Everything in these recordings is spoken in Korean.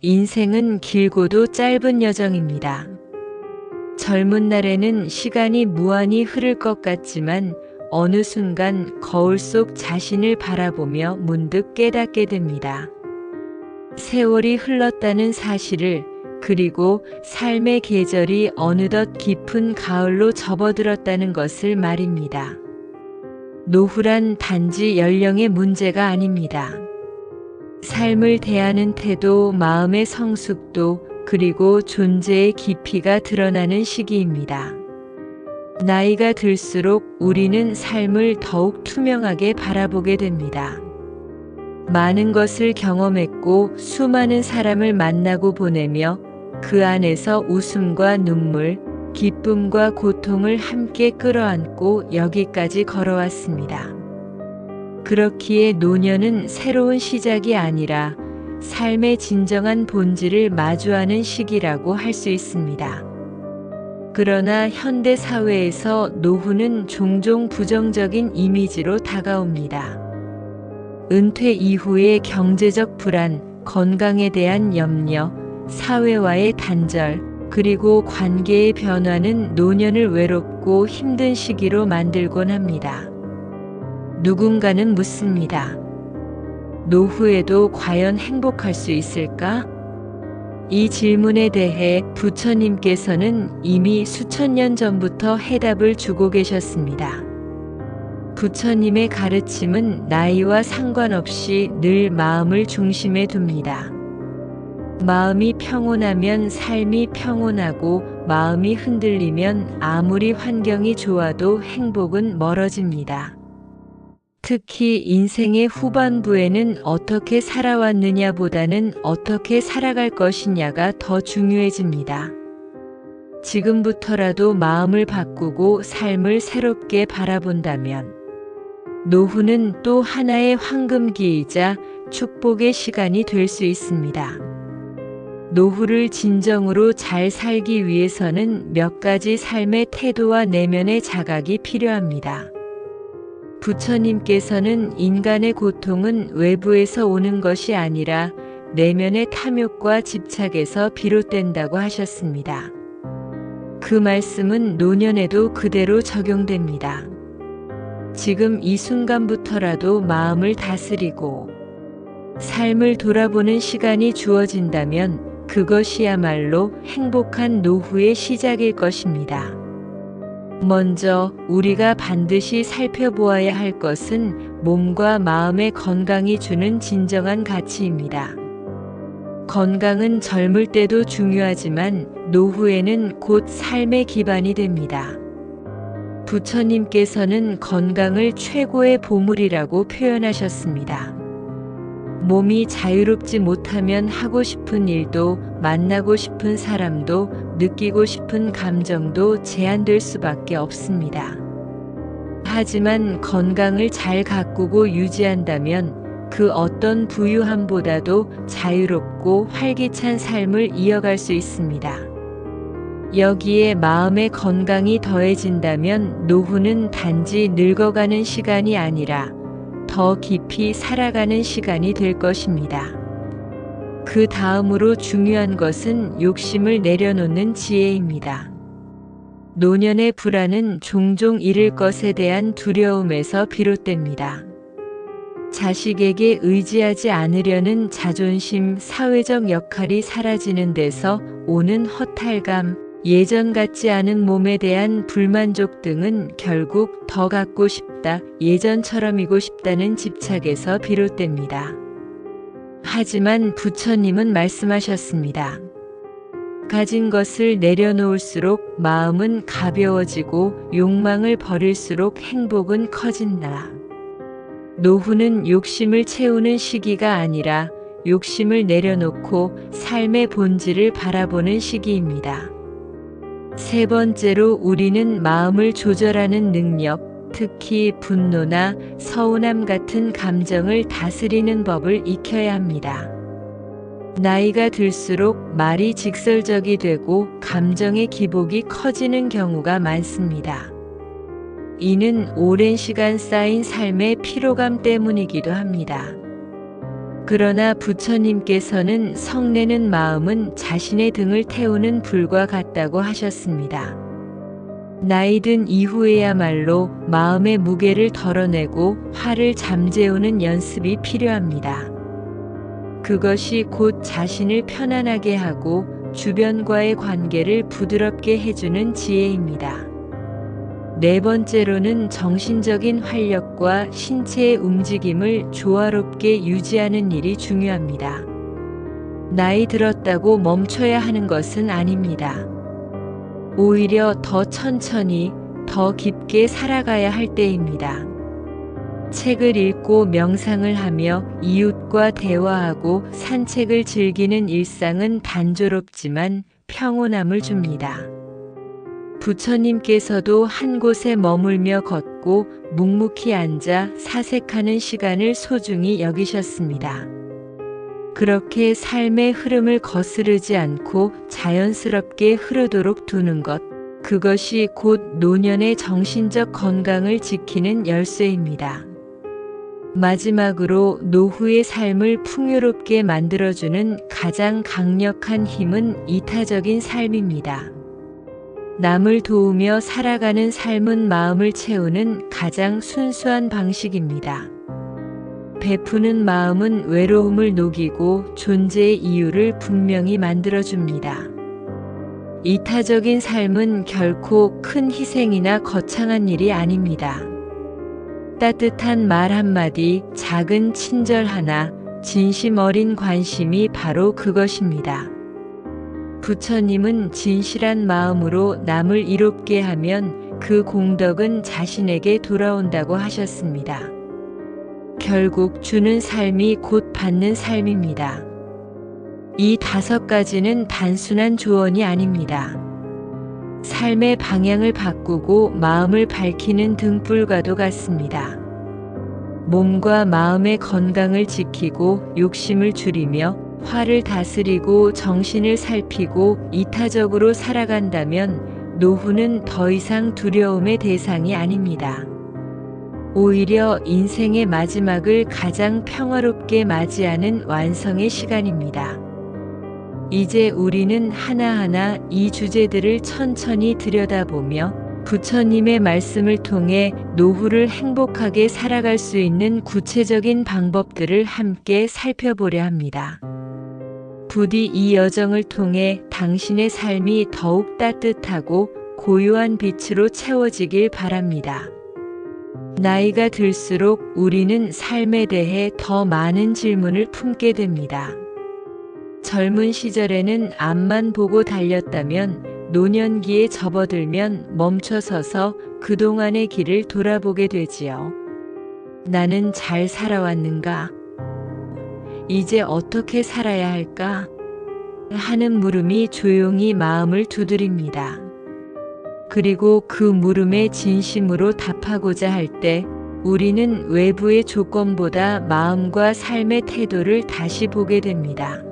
인생은 길고도 짧은 여정입니다. 젊은 날에는 시간이 무한히 흐를 것 같지만 어느 순간 거울 속 자신을 바라보며 문득 깨닫게 됩니다. 세월이 흘렀다는 사실을, 그리고 삶의 계절이 어느덧 깊은 가을로 접어들었다는 것을 말입니다. 노후란 단지 연령의 문제가 아닙니다. 삶을 대하는 태도, 마음의 성숙도, 그리고 존재의 깊이가 드러나는 시기입니다. 나이가 들수록 우리는 삶을 더욱 투명하게 바라보게 됩니다. 많은 것을 경험했고 수많은 사람을 만나고 보내며 그 안에서 웃음과 눈물, 기쁨과 고통을 함께 끌어안고 여기까지 걸어왔습니다. 그렇기에 노년은 새로운 시작이 아니라 삶의 진정한 본질을 마주하는 시기라고 할 수 있습니다. 그러나 현대 사회에서 노후는 종종 부정적인 이미지로 다가옵니다. 은퇴 이후의 경제적 불안, 건강에 대한 염려, 사회와의 단절, 그리고 관계의 변화는 노년을 외롭고 힘든 시기로 만들곤 합니다. 누군가는 묻습니다. 노후에도 과연 행복할 수 있을까? 이 질문에 대해 부처님께서는 이미 수천 년 전부터 해답을 주고 계셨습니다. 부처님의 가르침은 나이와 상관없이 늘 마음을 중심에 둡니다. 마음이 평온하면 삶이 평온하고, 마음이 흔들리면 아무리 환경이 좋아도 행복은 멀어집니다. 특히 인생의 후반부에는 어떻게 살아왔느냐보다는 어떻게 살아갈 것이냐가 더 중요해집니다. 지금부터라도 마음을 바꾸고 삶을 새롭게 바라본다면 노후는 또 하나의 황금기이자 축복의 시간이 될 수 있습니다. 노후를 진정으로 잘 살기 위해서는 몇 가지 삶의 태도와 내면의 자각이 필요합니다. 부처님께서는 인간의 고통은 외부에서 오는 것이 아니라 내면의 탐욕과 집착에서 비롯된다고 하셨습니다. 그 말씀은 노년에도 그대로 적용됩니다. 지금 이 순간부터라도 마음을 다스리고 삶을 돌아보는 시간이 주어진다면 그것이야말로 행복한 노후의 시작일 것입니다. 먼저 우리가 반드시 살펴보아야 할 것은 몸과 마음의 건강이 주는 진정한 가치입니다. 건강은 젊을 때도 중요하지만 노후에는 곧 삶의 기반이 됩니다. 부처님께서는 건강을 최고의 보물이라고 표현하셨습니다. 몸이 자유롭지 못하면 하고 싶은 일도, 만나고 싶은 사람도, 느끼고 싶은 감정도 제한될 수밖에 없습니다. 하지만 건강을 잘 가꾸고 유지한다면 그 어떤 부유함보다도 자유롭고 활기찬 삶을 이어갈 수 있습니다. 여기에 마음의 건강이 더해진다면 노후는 단지 늙어가는 시간이 아니라 더 깊이 살아가는 시간이 될 것입니다. 그 다음으로 중요한 것은 욕심을 내려놓는 지혜입니다. 노년의 불안은 종종 잃을 것에 대한 두려움에서 비롯됩니다. 자식에게 의지하지 않으려는 자존심, 사회적 역할이 사라지는 데서 오는 허탈감, 예전 같지 않은 몸에 대한 불만족 등은 결국 더 갖고 싶다, 예전처럼이고 싶다는 집착에서 비롯됩니다. 하지만 부처님은 말씀하셨습니다. 가진 것을 내려놓을수록 마음은 가벼워지고 욕망을 버릴수록 행복은 커진다. 노후는 욕심을 채우는 시기가 아니라 욕심을 내려놓고 삶의 본질을 바라보는 시기입니다. 세 번째로 우리는 마음을 조절하는 능력, 특히 분노나 서운함 같은 감정을 다스리는 법을 익혀야 합니다. 나이가 들수록 말이 직설적이 되고 감정의 기복이 커지는 경우가 많습니다. 이는 오랜 시간 쌓인 삶의 피로감 때문이기도 합니다. 그러나 부처님께서는 성내는 마음은 자신의 등을 태우는 불과 같다고 하셨습니다. 나이 든 이후에야말로 마음의 무게를 덜어내고 화를 잠재우는 연습이 필요합니다. 그것이 곧 자신을 편안하게 하고 주변과의 관계를 부드럽게 해주는 지혜입니다. 네 번째로는 정신적인 활력과 신체의 움직임을 조화롭게 유지하는 일이 중요합니다. 나이 들었다고 멈춰야 하는 것은 아닙니다. 오히려 더 천천히, 더 깊게 살아가야 할 때입니다. 책을 읽고 명상을 하며 이웃과 대화하고 산책을 즐기는 일상은 단조롭지만 평온함을 줍니다. 부처님께서도 한 곳에 머물며 걷고 묵묵히 앉아 사색하는 시간을 소중히 여기셨습니다. 그렇게 삶의 흐름을 거스르지 않고 자연스럽게 흐르도록 두는 것, 그것이 곧 노년의 정신적 건강을 지키는 열쇠입니다. 마지막으로 노후의 삶을 풍요롭게 만들어주는 가장 강력한 힘은 이타적인 삶입니다. 남을 도우며 살아가는 삶은 마음을 채우는 가장 순수한 방식입니다. 베푸는 마음은 외로움을 녹이고 존재의 이유를 분명히 만들어줍니다. 이타적인 삶은 결코 큰 희생이나 거창한 일이 아닙니다. 따뜻한 말 한마디, 작은 친절 하나, 진심 어린 관심이 바로 그것입니다. 부처님은 진실한 마음으로 남을 이롭게 하면 그 공덕은 자신에게 돌아온다고 하셨습니다. 결국 주는 삶이 곧 받는 삶입니다. 이 5가지는 단순한 조언이 아닙니다. 삶의 방향을 바꾸고 마음을 밝히는 등불과도 같습니다. 몸과 마음의 건강을 지키고 욕심을 줄이며 화를 다스리고 정신을 살피고 이타적으로 살아간다면 노후는 더 이상 두려움의 대상이 아닙니다. 오히려 인생의 마지막을 가장 평화롭게 맞이하는 완성의 시간입니다. 이제 우리는 하나하나 이 주제들을 천천히 들여다보며 부처님의 말씀을 통해 노후를 행복하게 살아갈 수 있는 구체적인 방법들을 함께 살펴보려 합니다. 부디 이 여정을 통해 당신의 삶이 더욱 따뜻하고 고요한 빛으로 채워지길 바랍니다. 나이가 들수록 우리는 삶에 대해 더 많은 질문을 품게 됩니다. 젊은 시절에는 앞만 보고 달렸다면 노년기에 접어들면 멈춰서서 그동안의 길을 돌아보게 되지요. 나는 잘 살아왔는가? 이제 어떻게 살아야 할까? 하는 물음이 조용히 마음을 두드립니다. 그리고 그 물음에 진심으로 답하고자 할 때 우리는 외부의 조건보다 마음과 삶의 태도를 다시 보게 됩니다.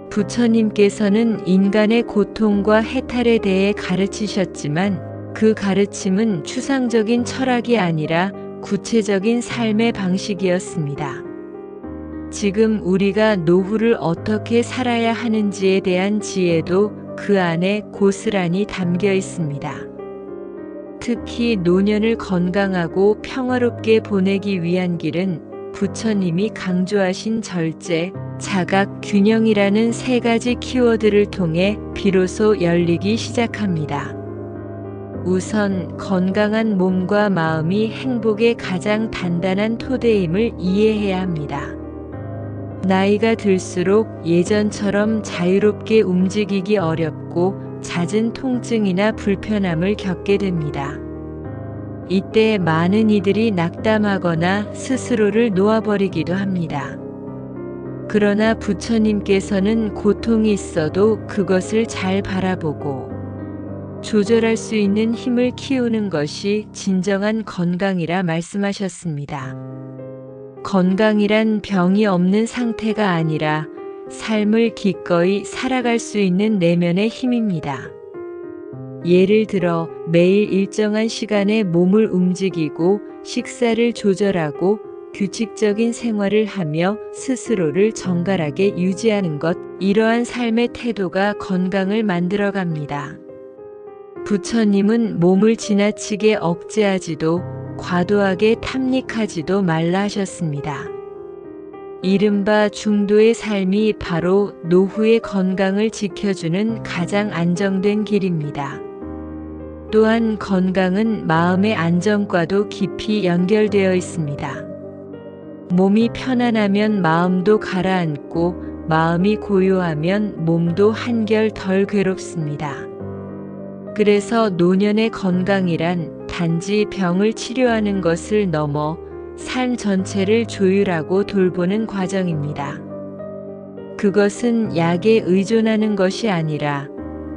부처님께서는 인간의 고통과 해탈에 대해 가르치셨지만 그 가르침은 추상적인 철학이 아니라 구체적인 삶의 방식이었습니다. 지금 우리가 노후를 어떻게 살아야 하는지에 대한 지혜도 그 안에 고스란히 담겨 있습니다. 특히 노년을 건강하고 평화롭게 보내기 위한 길은 부처님이 강조하신 절제, 자각, 균형이라는 3가지 키워드를 통해 비로소 열리기 시작합니다. 우선 건강한 몸과 마음이 행복의 가장 단단한 토대임을 이해해야 합니다. 나이가 들수록 예전처럼 자유롭게 움직이기 어렵고 잦은 통증이나 불편함을 겪게 됩니다. 이때 많은 이들이 낙담하거나 스스로를 놓아버리기도 합니다. 그러나 부처님께서는 고통이 있어도 그것을 잘 바라보고 조절할 수 있는 힘을 키우는 것이 진정한 건강이라 말씀하셨습니다. 건강이란 병이 없는 상태가 아니라 삶을 기꺼이 살아갈 수 있는 내면의 힘입니다. 예를 들어 매일 일정한 시간에 몸을 움직이고 식사를 조절하고 규칙적인 생활을 하며 스스로를 정갈하게 유지하는 것, 이러한 삶의 태도가 건강을 만들어갑니다. 부처님은 몸을 지나치게 억제하지도 과도하게 탐닉하지도 말라 하셨습니다. 이른바 중도의 삶이 바로 노후의 건강을 지켜주는 가장 안정된 길입니다. 또한 건강은 마음의 안정과도 깊이 연결되어 있습니다. 몸이 편안하면 마음도 가라앉고 마음이 고요하면 몸도 한결 덜 괴롭습니다. 그래서 노년의 건강이란 단지 병을 치료하는 것을 넘어 삶 전체를 조율하고 돌보는 과정입니다. 그것은 약에 의존하는 것이 아니라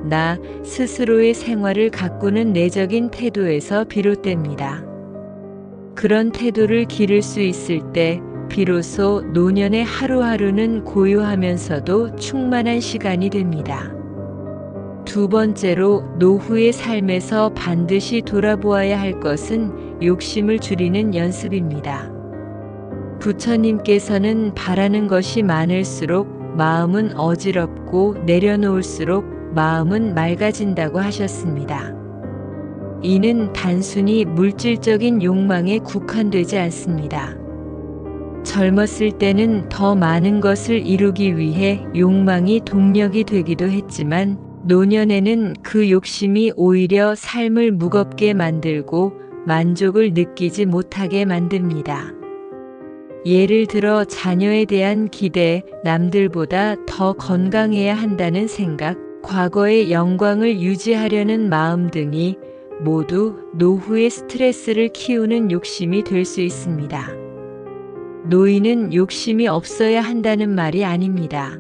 나 스스로의 생활을 가꾸는 내적인 태도에서 비롯됩니다. 그런 태도를 기를 수 있을 때 비로소 노년의 하루하루는 고요하면서도 충만한 시간이 됩니다. 두 번째로 노후의 삶에서 반드시 돌아보아야 할 것은 욕심을 줄이는 연습입니다. 부처님께서는 바라는 것이 많을수록 마음은 어지럽고 내려놓을수록 마음은 맑아진다고 하셨습니다. 이는 단순히 물질적인 욕망에 국한되지 않습니다. 젊었을 때는 더 많은 것을 이루기 위해 욕망이 동력이 되기도 했지만 노년에는 그 욕심이 오히려 삶을 무겁게 만들고 만족을 느끼지 못하게 만듭니다. 예를 들어 자녀에 대한 기대, 남들보다 더 건강해야 한다는 생각, 과거의 영광을 유지하려는 마음 등이 모두 노후의 스트레스를 키우는 욕심이 될 수 있습니다. 노인은 욕심이 없어야 한다는 말이 아닙니다.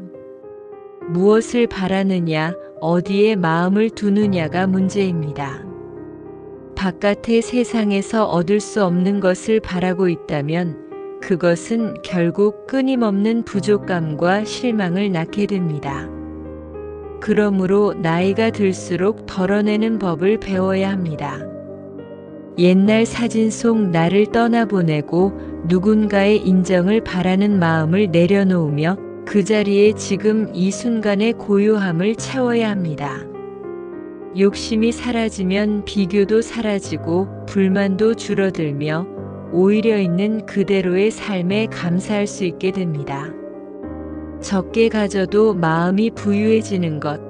무엇을 바라느냐, 어디에 마음을 두느냐가 문제입니다. 바깥의 세상에서 얻을 수 없는 것을 바라고 있다면 그것은 결국 끊임없는 부족감과 실망을 낳게 됩니다. 그러므로 나이가 들수록 덜어내는 법을 배워야 합니다. 옛날 사진 속 나를 떠나보내고 누군가의 인정을 바라는 마음을 내려놓으며 그 자리에 지금 이 순간의 고요함을 채워야 합니다. 욕심이 사라지면 비교도 사라지고 불만도 줄어들며 오히려 있는 그대로의 삶에 감사할 수 있게 됩니다. 적게 가져도 마음이 부유해지는 것,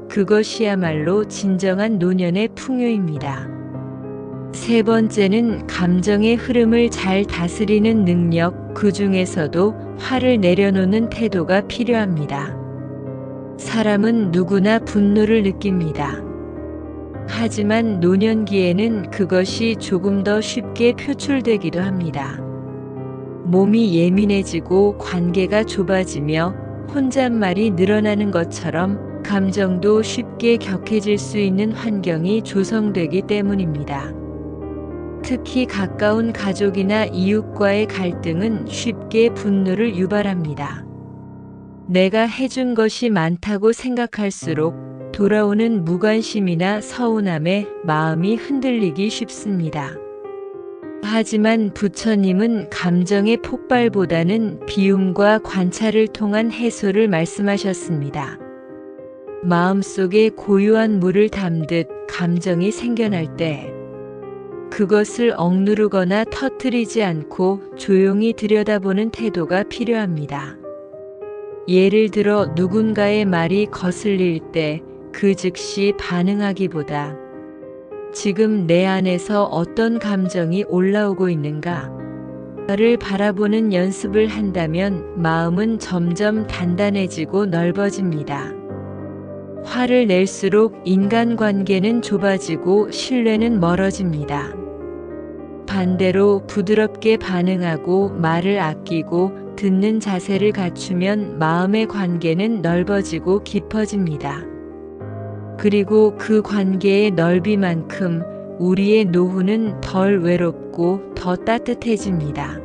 그것이야말로 진정한 노년의 풍요입니다. 세 번째는 감정의 흐름을 잘 다스리는 능력, 그 중에서도 화를 내려놓는 태도가 필요합니다. 사람은 누구나 분노를 느낍니다. 하지만 노년기에는 그것이 조금 더 쉽게 표출되기도 합니다. 몸이 예민해지고 관계가 좁아지며 혼잣말이 늘어나는 것처럼 감정도 쉽게 격해질 수 있는 환경이 조성되기 때문입니다. 특히 가까운 가족이나 이웃과의 갈등은 쉽게 분노를 유발합니다. 내가 해준 것이 많다고 생각할수록 돌아오는 무관심이나 서운함에 마음이 흔들리기 쉽습니다. 하지만 부처님은 감정의 폭발보다는 비움과 관찰을 통한 해소를 말씀하셨습니다. 마음속에 고요한 물을 담듯 감정이 생겨날 때 그것을 억누르거나 터뜨리지 않고 조용히 들여다보는 태도가 필요합니다. 예를 들어 누군가의 말이 거슬릴 때 그 즉시 반응하기보다 지금 내 안에서 어떤 감정이 올라오고 있는가? 를 바라보는 연습을 한다면 마음은 점점 단단해지고 넓어집니다. 화를 낼수록 인간관계는 좁아지고 신뢰는 멀어집니다. 반대로 부드럽게 반응하고 말을 아끼고 듣는 자세를 갖추면 마음의 관계는 넓어지고 깊어집니다. 그리고 그 관계의 넓이만큼 우리의 노후는 덜 외롭고 더 따뜻해집니다.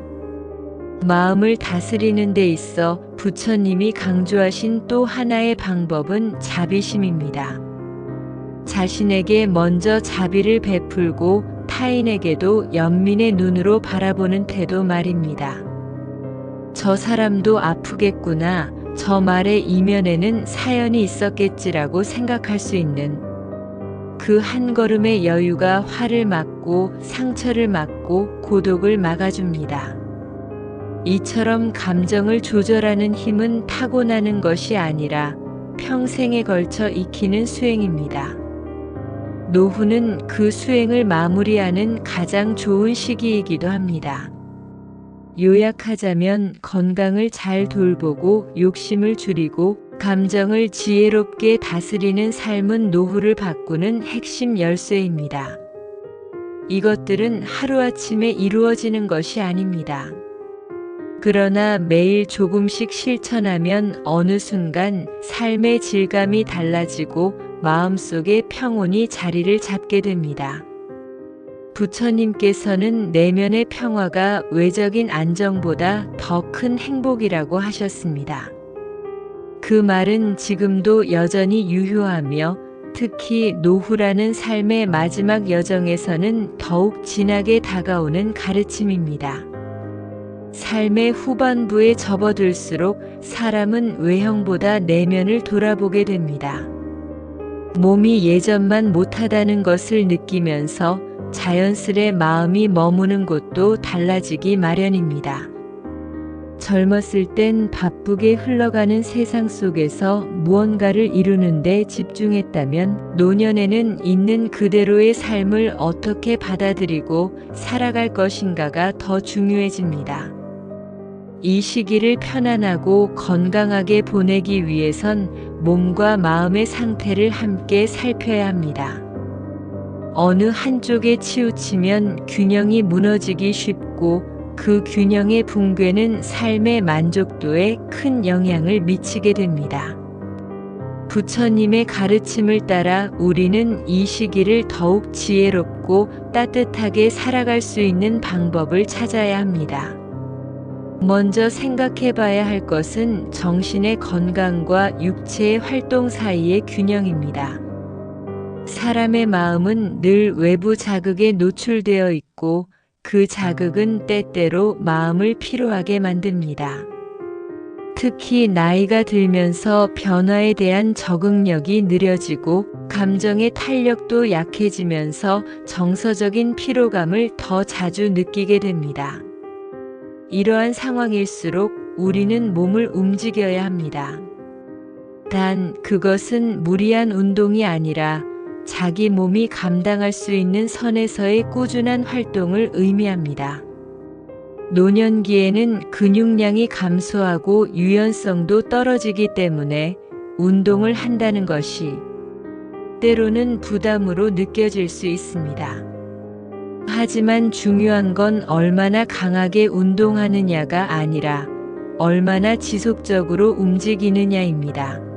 마음을 다스리는 데 있어 부처님이 강조하신 또 하나의 방법은 자비심입니다. 자신에게 먼저 자비를 베풀고 타인에게도 연민의 눈으로 바라보는 태도 말입니다. 저 사람도 아프겠구나. 저 말의 이면에는 사연이 있었겠지라고 생각할 수 있는 그 한 걸음의 여유가 화를 막고 상처를 막고 고독을 막아줍니다. 이처럼 감정을 조절하는 힘은 타고나는 것이 아니라 평생에 걸쳐 익히는 수행입니다. 노후는 그 수행을 마무리하는 가장 좋은 시기이기도 합니다. 요약하자면 건강을 잘 돌보고 욕심을 줄이고 감정을 지혜롭게 다스리는 삶은 노후를 바꾸는 핵심 열쇠입니다. 이것들은 하루아침에 이루어지는 것이 아닙니다. 그러나 매일 조금씩 실천하면 어느 순간 삶의 질감이 달라지고 마음속에 평온이 자리를 잡게 됩니다. 부처님께서는 내면의 평화가 외적인 안정보다 더 큰 행복이라고 하셨습니다. 그 말은 지금도 여전히 유효하며 특히 노후라는 삶의 마지막 여정에서는 더욱 진하게 다가오는 가르침입니다. 삶의 후반부에 접어들수록 사람은 외형보다 내면을 돌아보게 됩니다. 몸이 예전만 못하다는 것을 느끼면서 자연스레 마음이 머무는 곳도 달라지기 마련입니다. 젊었을 땐 바쁘게 흘러가는 세상 속에서 무언가를 이루는 데 집중했다면 노년에는 있는 그대로의 삶을 어떻게 받아들이고 살아갈 것인가가 더 중요해집니다. 이 시기를 편안하고 건강하게 보내기 위해선 몸과 마음의 상태를 함께 살펴야 합니다. 어느 한쪽에 치우치면 균형이 무너지기 쉽고 그 균형의 붕괴는 삶의 만족도에 큰 영향을 미치게 됩니다. 부처님의 가르침을 따라 우리는 이 시기를 더욱 지혜롭고 따뜻하게 살아갈 수 있는 방법을 찾아야 합니다. 먼저 생각해 봐야 할 것은 정신의 건강과 육체의 활동 사이의 균형입니다. 사람의 마음은 늘 외부 자극에 노출되어 있고 그 자극은 때때로 마음을 피로하게 만듭니다. 특히 나이가 들면서 변화에 대한 적응력이 느려지고 감정의 탄력도 약해지면서 정서적인 피로감을 더 자주 느끼게 됩니다. 이러한 상황일수록 우리는 몸을 움직여야 합니다. 단 그것은 무리한 운동이 아니라 자기 몸이 감당할 수 있는 선에서의 꾸준한 활동을 의미합니다. 노년기에는 근육량이 감소하고 유연성도 떨어지기 때문에 운동을 한다는 것이 때로는 부담으로 느껴질 수 있습니다. 하지만 중요한 건 얼마나 강하게 운동하느냐가 아니라 얼마나 지속적으로 움직이느냐입니다.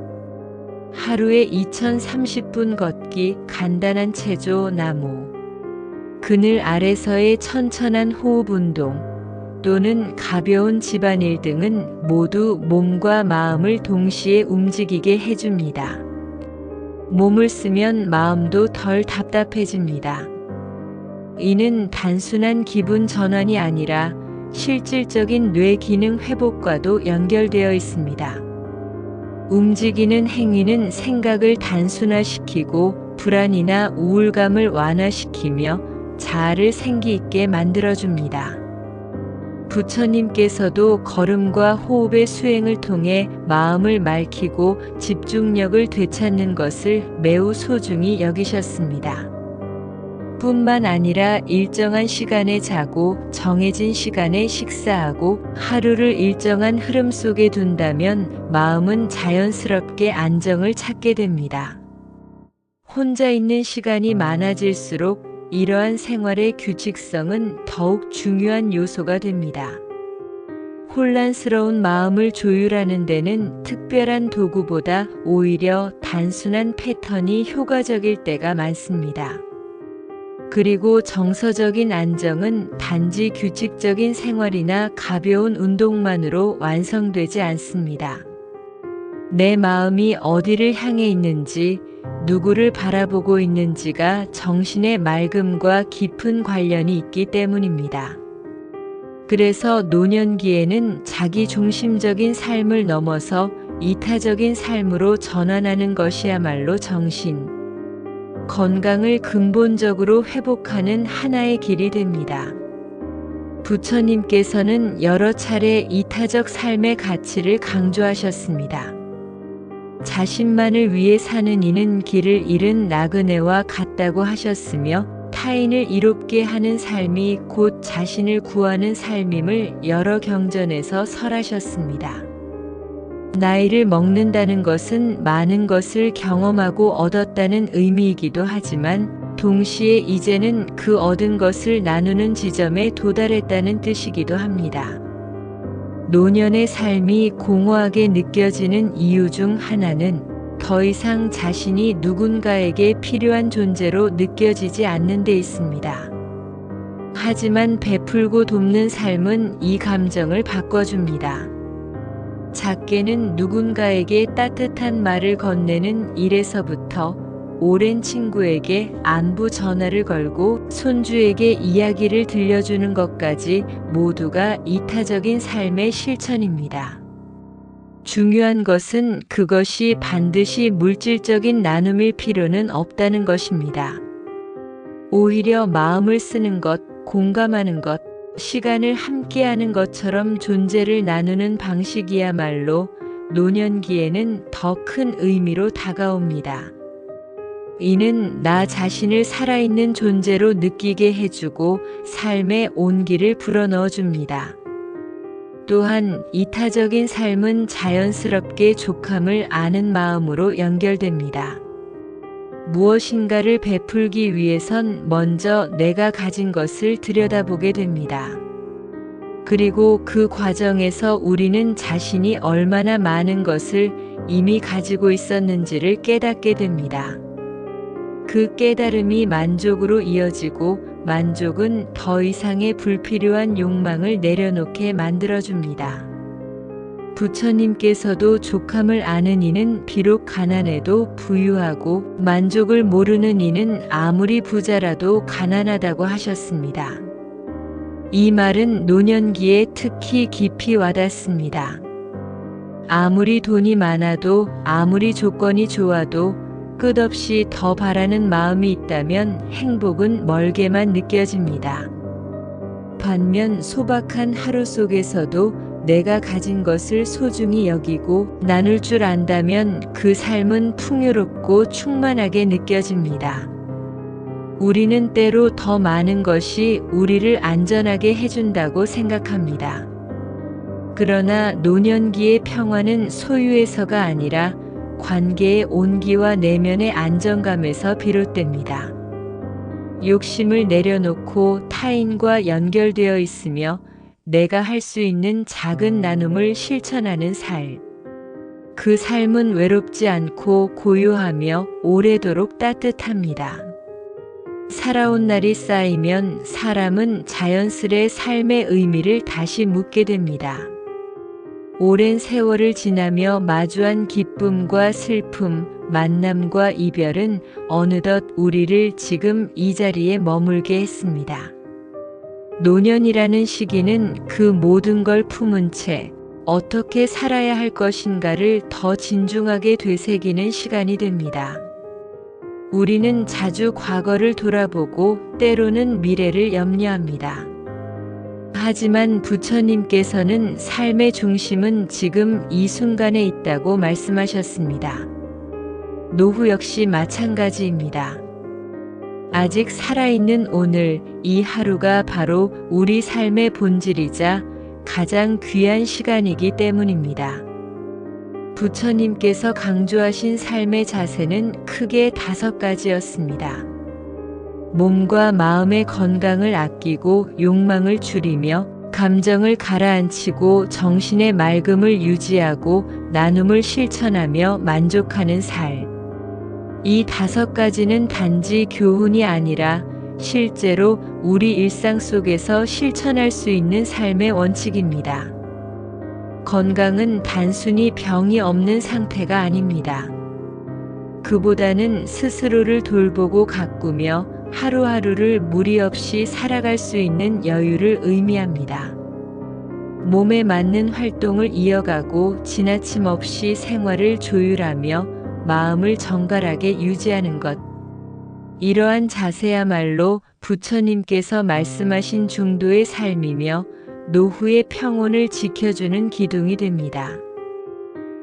하루에 2030분 걷기, 간단한 체조, 나무, 그늘 아래서의 천천한 호흡 운동, 또는 가벼운 집안일 등은 모두 몸과 마음을 동시에 움직이게 해줍니다. 몸을 쓰면 마음도 덜 답답해집니다. 이는 단순한 기분 전환이 아니라 실질적인 뇌 기능 회복과도 연결되어 있습니다. 움직이는 행위는 생각을 단순화시키고 불안이나 우울감을 완화시키며 자아를 생기있게 만들어줍니다. 부처님께서도 걸음과 호흡의 수행을 통해 마음을 맑히고 집중력을 되찾는 것을 매우 소중히 여기셨습니다. 뿐만 아니라 일정한 시간에 자고 정해진 시간에 식사하고 하루를 일정한 흐름 속에 둔다면 마음은 자연스럽게 안정을 찾게 됩니다. 혼자 있는 시간이 많아질수록 이러한 생활의 규칙성은 더욱 중요한 요소가 됩니다. 혼란스러운 마음을 조율하는 데는 특별한 도구보다 오히려 단순한 패턴이 효과적일 때가 많습니다. 그리고 정서적인 안정은 단지 규칙적인 생활이나 가벼운 운동만으로 완성되지 않습니다. 내 마음이 어디를 향해 있는지, 누구를 바라보고 있는지가 정신의 맑음과 깊은 관련이 있기 때문입니다. 그래서 노년기에는 자기 중심적인 삶을 넘어서 이타적인 삶으로 전환하는 것이야말로 정신, 건강을 근본적으로 회복하는 하나의 길이 됩니다. 부처님께서는 여러 차례 이타적 삶의 가치를 강조하셨습니다. 자신만을 위해 사는 이는 길을 잃은 나그네와 같다고 하셨으며 타인을 이롭게 하는 삶이 곧 자신을 구하는 삶임을 여러 경전에서 설하셨습니다. 나이를 먹는다는 것은 많은 것을 경험하고 얻었다는 의미이기도 하지만 동시에 이제는 그 얻은 것을 나누는 지점에 도달했다는 뜻이기도 합니다. 노년의 삶이 공허하게 느껴지는 이유 중 하나는 더 이상 자신이 누군가에게 필요한 존재로 느껴지지 않는 데 있습니다. 하지만 베풀고 돕는 삶은 이 감정을 바꿔줍니다. 작게는 누군가에게 따뜻한 말을 건네는 일에서부터 오랜 친구에게 안부 전화를 걸고 손주에게 이야기를 들려주는 것까지 모두가 이타적인 삶의 실천입니다. 중요한 것은 그것이 반드시 물질적인 나눔일 필요는 없다는 것입니다. 오히려 마음을 쓰는 것, 공감하는 것, 시간을 함께하는 것처럼 존재를 나누는 방식이야말로 노년기에는 더 큰 의미로 다가옵니다. 이는 나 자신을 살아있는 존재로 느끼게 해주고 삶의 온기를 불어넣어 줍니다. 또한 이타적인 삶은 자연스럽게 족함을 아는 마음으로 연결됩니다. 무엇인가를 베풀기 위해선 먼저 내가 가진 것을 들여다보게 됩니다. 그리고 그 과정에서 우리는 자신이 얼마나 많은 것을 이미 가지고 있었는지를 깨닫게 됩니다. 그 깨달음이 만족으로 이어지고 만족은 더 이상의 불필요한 욕망을 내려놓게 만들어줍니다. 부처님께서도 족함을 아는 이는 비록 가난해도 부유하고 만족을 모르는 이는 아무리 부자라도 가난하다고 하셨습니다. 이 말은 노년기에 특히 깊이 와닿습니다. 아무리 돈이 많아도 아무리 조건이 좋아도 끝없이 더 바라는 마음이 있다면 행복은 멀게만 느껴집니다. 반면 소박한 하루 속에서도 내가 가진 것을 소중히 여기고 나눌 줄 안다면 그 삶은 풍요롭고 충만하게 느껴집니다. 우리는 때로 더 많은 것이 우리를 안전하게 해준다고 생각합니다. 그러나 노년기의 평화는 소유에서가 아니라 관계의 온기와 내면의 안정감에서 비롯됩니다. 욕심을 내려놓고 타인과 연결되어 있으며 내가 할 수 있는 작은 나눔을 실천하는 삶. 그 삶은 외롭지 않고 고요하며 오래도록 따뜻합니다. 살아온 날이 쌓이면 사람은 자연스레 삶의 의미를 다시 묻게 됩니다. 오랜 세월을 지나며 마주한 기쁨과 슬픔, 만남과 이별은 어느덧 우리를 지금 이 자리에 머물게 했습니다. 노년이라는 시기는 그 모든 걸 품은 채 어떻게 살아야 할 것인가를 더 진중하게 되새기는 시간이 됩니다. 우리는 자주 과거를 돌아보고 때로는 미래를 염려합니다. 하지만 부처님께서는 삶의 중심은 지금 이 순간에 있다고 말씀하셨습니다. 노후 역시 마찬가지입니다. 아직 살아있는 오늘, 이 하루가 바로 우리 삶의 본질이자 가장 귀한 시간이기 때문입니다. 부처님께서 강조하신 삶의 자세는 크게 5가지였습니다. 몸과 마음의 건강을 아끼고 욕망을 줄이며 감정을 가라앉히고 정신의 맑음을 유지하고 나눔을 실천하며 만족하는 삶. 이 5가지는 단지 교훈이 아니라 실제로 우리 일상 속에서 실천할 수 있는 삶의 원칙입니다. 건강은 단순히 병이 없는 상태가 아닙니다. 그보다는 스스로를 돌보고 가꾸며 하루하루를 무리 없이 살아갈 수 있는 여유를 의미합니다. 몸에 맞는 활동을 이어가고 지나침 없이 생활을 조율하며 마음을 정갈하게 유지하는 것. 이러한 자세야말로 부처님께서 말씀하신 중도의 삶이며 노후의 평온을 지켜주는 기둥이 됩니다.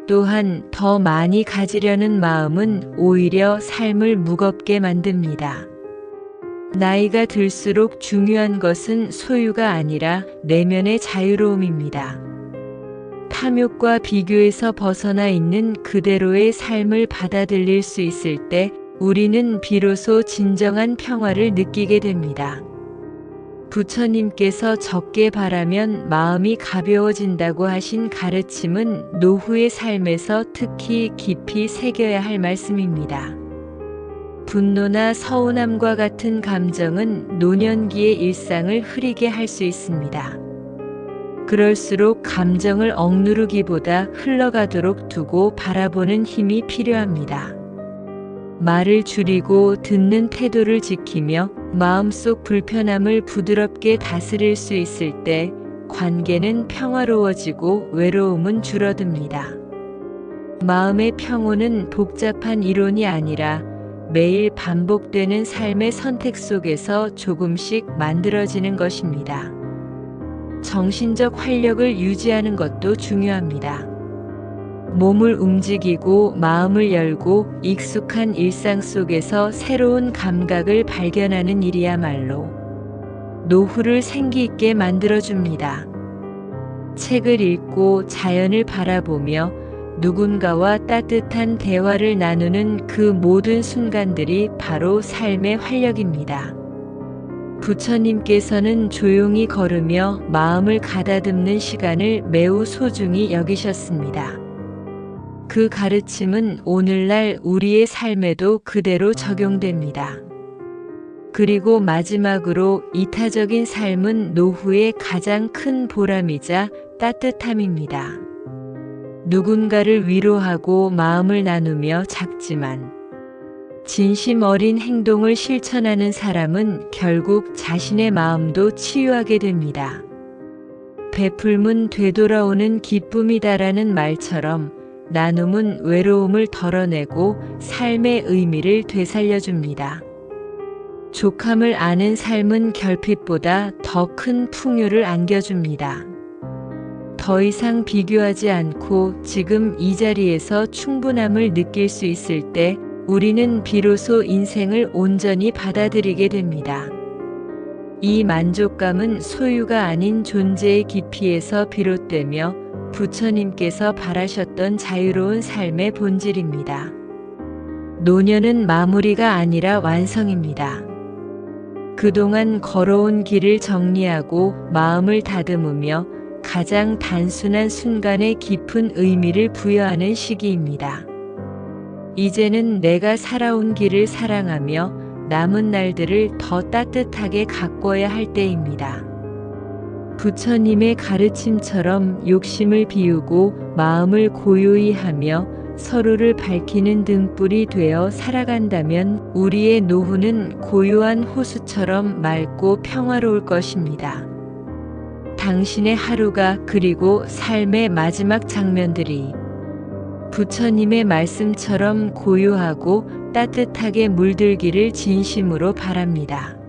또한 더 많이 가지려는 마음은 오히려 삶을 무겁게 만듭니다. 나이가 들수록 중요한 것은 소유가 아니라 내면의 자유로움입니다. 탐욕과 비교에서 벗어나 있는 그대로의 삶을 받아들일 수 있을 때 우리는 비로소 진정한 평화를 느끼게 됩니다. 부처님께서 적게 바라면 마음이 가벼워진다고 하신 가르침은 노후의 삶에서 특히 깊이 새겨야 할 말씀입니다. 분노나 서운함과 같은 감정은 노년기의 일상을 흐리게 할 수 있습니다. 그럴수록 감정을 억누르기보다 흘러가도록 두고 바라보는 힘이 필요합니다. 말을 줄이고 듣는 태도를 지키며 마음속 불편함을 부드럽게 다스릴 수 있을 때 관계는 평화로워지고 외로움은 줄어듭니다. 마음의 평온은 복잡한 이론이 아니라 매일 반복되는 삶의 선택 속에서 조금씩 만들어지는 것입니다. 정신적 활력을 유지하는 것도 중요합니다. 몸을 움직이고 마음을 열고 익숙한 일상 속에서 새로운 감각을 발견하는 일이야말로 노후를 생기 있게 만들어줍니다. 책을 읽고 자연을 바라보며 누군가와 따뜻한 대화를 나누는 그 모든 순간들이 바로 삶의 활력입니다. 부처님께서는 조용히 걸으며 마음을 가다듬는 시간을 매우 소중히 여기셨습니다. 그 가르침은 오늘날 우리의 삶에도 그대로 적용됩니다. 그리고 마지막으로 이타적인 삶은 노후의 가장 큰 보람이자 따뜻함입니다. 누군가를 위로하고 마음을 나누며 작지만 진심 어린 행동을 실천하는 사람은 결국 자신의 마음도 치유하게 됩니다. 베풀면 되돌아오는 기쁨이다라는 말처럼 나눔은 외로움을 덜어내고 삶의 의미를 되살려줍니다. 족함을 아는 삶은 결핍보다 더 큰 풍요를 안겨줍니다. 더 이상 비교하지 않고 지금 이 자리에서 충분함을 느낄 수 있을 때 우리는 비로소 인생을 온전히 받아들이게 됩니다. 이 만족감은 소유가 아닌 존재의 깊이에서 비롯되며 부처님께서 바라셨던 자유로운 삶의 본질입니다. 노년은 마무리가 아니라 완성입니다. 그동안 걸어온 길을 정리하고 마음을 다듬으며 가장 단순한 순간에 깊은 의미를 부여하는 시기입니다. 이제는 내가 살아온 길을 사랑하며 남은 날들을 더 따뜻하게 가꿔야 할 때입니다. 부처님의 가르침처럼 욕심을 비우고 마음을 고요히 하며 서로를 밝히는 등불이 되어 살아간다면 우리의 노후는 고요한 호수처럼 맑고 평화로울 것입니다. 당신의 하루가 그리고 삶의 마지막 장면들이 부처님의 말씀처럼 고요하고 따뜻하게 물들기를 진심으로 바랍니다.